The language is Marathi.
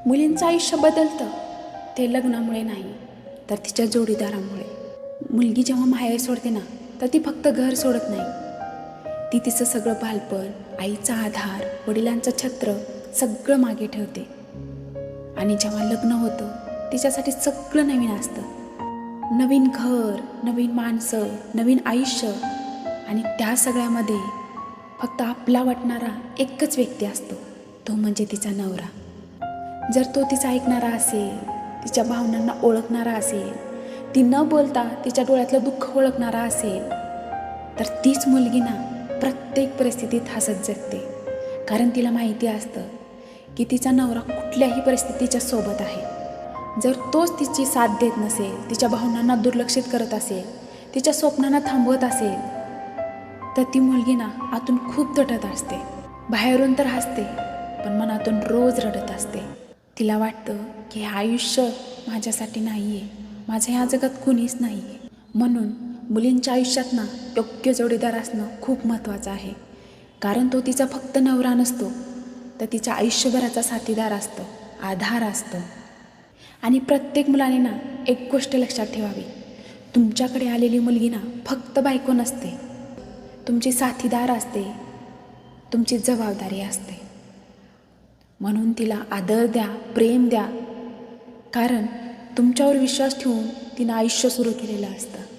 मुलींचं आयुष्य बदलतं ते लग्नामुळे नाही तर तिच्या जोडीदारामुळे. मुलगी जेव्हा माहेर सोडते ना तर ती फक्त घर सोडत नाही, ती तिचं सगळं बालपण, आईचा आधार, वडिलांचं छत्र सगळं मागे ठेवते. आणि जेव्हा लग्न होतं तिच्यासाठी सगळं नवीन असतं. नवीन घर, नवीन माणसं, नवीन आयुष्य. आणि त्या सगळ्यामध्ये फक्त आपला वाटणारा एकच व्यक्ती असतो, तो म्हणजे तिचा नवरा. जर तो तिचा ऐकणारा असेल, तिच्या भावनांना ओळखणारा असेल, ती न बोलता तिच्या डोळ्यातलं दुःख ओळखणारा असेल, तर तीच मुलगी ना प्रत्येक परिस्थितीत हसत जगते. कारण तिला माहिती असतं की तिचा नवरा कुठल्याही परिस्थितीच्या सोबत आहे. जर तोच तिची साथ देत नसेल, तिच्या भावनांना दुर्लक्षित करत असेल, तिच्या स्वप्नांना थांबवत असेल, तर ती मुलगी ना आतून खूप तुटत असते. बाहेरून तर हसते पण मनातून रोज रडत असते. तिला वाटतं की हे आयुष्य माझ्यासाठी नाही आहे, माझं ह्या जगात कुणीच नाही आहे. म्हणून मुलींच्या आयुष्यात ना योग्य जोडीदार असणं खूप महत्त्वाचं आहे. कारण तो तिचा फक्त नवरा नसतो, तर तिच्या आयुष्यभराचा साथीदार असतो, आधार असतो. आणि प्रत्येक मुलाने ना एक गोष्ट लक्षात ठेवावी, तुमच्याकडे आलेली मुलगी ना फक्त बायको नसते, तुमची साथीदार असते, तुमची जबाबदारी असते. म्हणून तिला आदर द्या, प्रेम द्या. कारण तुमच्यावर विश्वास ठेवून तिनं आयुष्य सुरू केलेलं असतं.